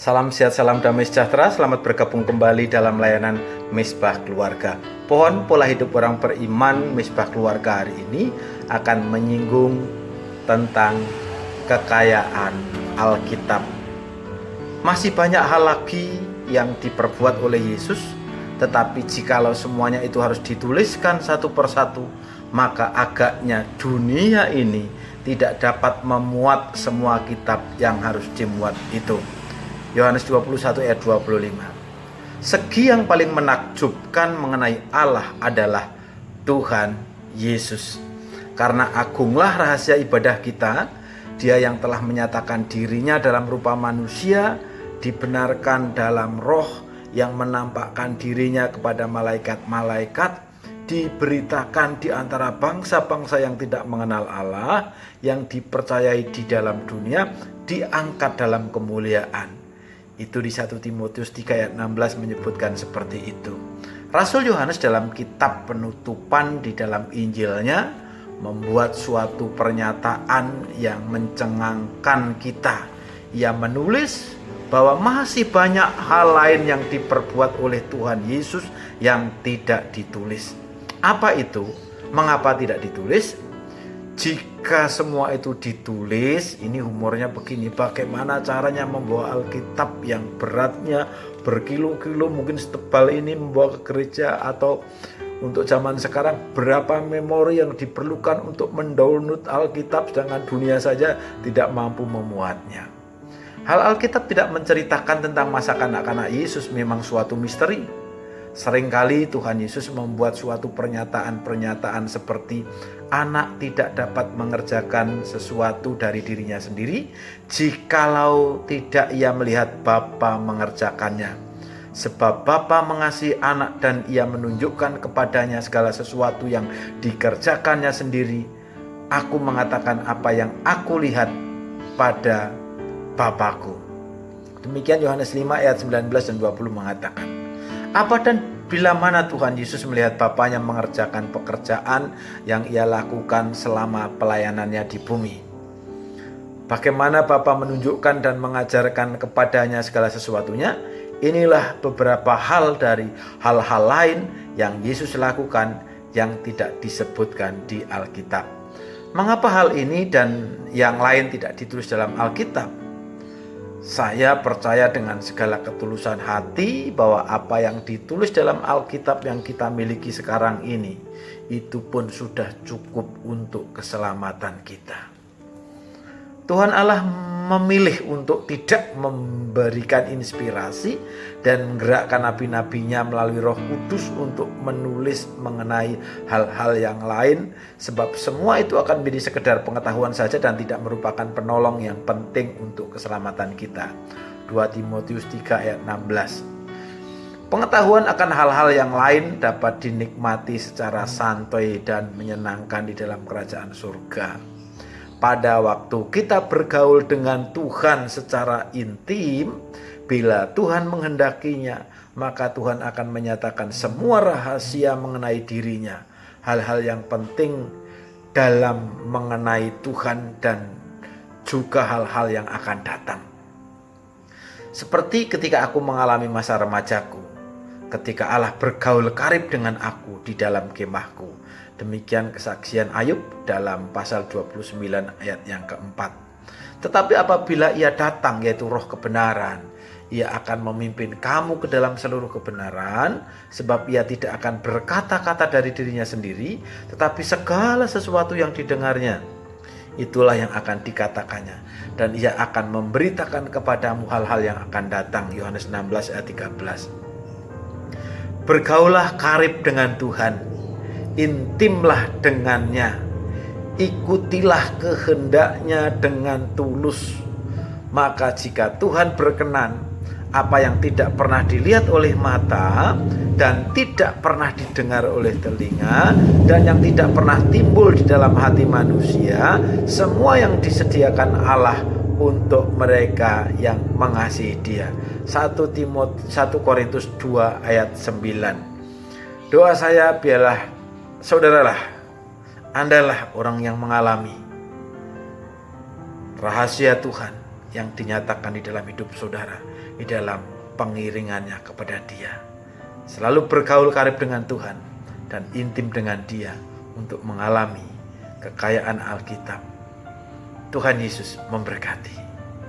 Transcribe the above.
Salam sehat, salam damai sejahtera. Selamat bergabung kembali dalam layanan Misbah Keluarga. Pohon pola hidup orang beriman Misbah Keluarga hari ini akan menyinggung tentang kekayaan Alkitab. Masih banyak hal lagi yang diperbuat oleh Yesus, tetapi jikalau semuanya itu harus dituliskan satu persatu, maka agaknya dunia ini tidak dapat memuat semua kitab yang harus dimuat itu. Yohanes 21 ayat 25. Segi yang paling menakjubkan mengenai Allah adalah Tuhan Yesus. Karena agunglah rahasia ibadah kita, Dia yang telah menyatakan dirinya dalam rupa manusia, dibenarkan dalam roh, yang menampakkan dirinya kepada malaikat-malaikat, diberitakan di antara bangsa-bangsa yang tidak mengenal Allah, yang dipercayai di dalam dunia, diangkat dalam kemuliaan. Itu di 1 Timotius 3 ayat 16 menyebutkan seperti itu. Rasul Yohanes dalam kitab penutupan di dalam Injilnya membuat suatu pernyataan yang mencengangkan kita. Ia menulis bahwa masih banyak hal lain yang diperbuat oleh Tuhan Yesus yang tidak ditulis. Apa itu? Mengapa tidak ditulis? Jika semua itu ditulis, ini humornya begini, bagaimana caranya membawa Alkitab yang beratnya berkilo-kilo, mungkin setebal ini, membawa ke gereja, atau untuk zaman sekarang berapa memori yang diperlukan untuk mendownload Alkitab, sedangkan dunia saja tidak mampu memuatnya. Hal Alkitab tidak menceritakan tentang masa kanak-kanak Yesus memang suatu misteri. Seringkali Tuhan Yesus membuat suatu pernyataan-pernyataan seperti anak tidak dapat mengerjakan sesuatu dari dirinya sendiri jikalau tidak ia melihat Bapa mengerjakannya. Sebab Bapa mengasihi anak dan ia menunjukkan kepadanya segala sesuatu yang dikerjakannya sendiri. Aku mengatakan apa yang aku lihat pada Bapakku. Demikian Yohanes 5 ayat 19 dan 20 mengatakan. Apa dan bila mana Tuhan Yesus melihat Bapanya mengerjakan pekerjaan yang ia lakukan selama pelayanannya di bumi? Bagaimana Bapa menunjukkan dan mengajarkan kepadanya segala sesuatunya? Inilah beberapa hal dari hal-hal lain yang Yesus lakukan yang tidak disebutkan di Alkitab. Mengapa hal ini dan yang lain tidak ditulis dalam Alkitab? Saya percaya dengan segala ketulusan hati bahwa apa yang ditulis dalam Alkitab yang kita miliki sekarang ini, itu pun sudah cukup untuk keselamatan kita. Tuhan Allah memilih untuk tidak memberikan inspirasi dan menggerakkan nabi-nabinya melalui Roh Kudus untuk menulis mengenai hal-hal yang lain, sebab semua itu akan menjadi sekedar pengetahuan saja dan tidak merupakan penolong yang penting untuk keselamatan kita. 2 Timotius 3 ayat 16. Pengetahuan akan hal-hal yang lain dapat dinikmati secara santai dan menyenangkan di dalam kerajaan surga. Pada waktu kita bergaul dengan Tuhan secara intim, bila Tuhan menghendakinya, maka Tuhan akan menyatakan semua rahasia mengenai dirinya. Hal-hal yang penting dalam mengenai Tuhan dan juga hal-hal yang akan datang. Seperti ketika aku mengalami masa remajaku, ketika Allah bergaul karib dengan aku di dalam kemahku. Demikian kesaksian Ayub dalam pasal 29 ayat yang keempat. Tetapi apabila ia datang, yaitu roh kebenaran, ia akan memimpin kamu ke dalam seluruh kebenaran, sebab ia tidak akan berkata-kata dari dirinya sendiri, tetapi segala sesuatu yang didengarnya, itulah yang akan dikatakannya. Dan ia akan memberitakan kepadamu hal-hal yang akan datang. Yohanes 16 ayat 13. Bergaulah karib dengan Tuhan, intimlah dengannya, ikutilah kehendaknya dengan tulus. Maka jika Tuhan berkenan, apa yang tidak pernah dilihat oleh mata dan tidak pernah didengar oleh telinga dan yang tidak pernah timbul di dalam hati manusia, semua yang disediakan Allah untuk mereka yang mengasihi Dia. 1 Korintus 2 ayat 9. Doa saya biarlah saudaralah, Andalah orang yang mengalami rahasia Tuhan, yang dinyatakan di dalam hidup saudara, di dalam pengiringannya kepada Dia. Selalu bergaul karib dengan Tuhan dan intim dengan Dia untuk mengalami kekayaan Alkitab. Tuhan Yesus memberkati.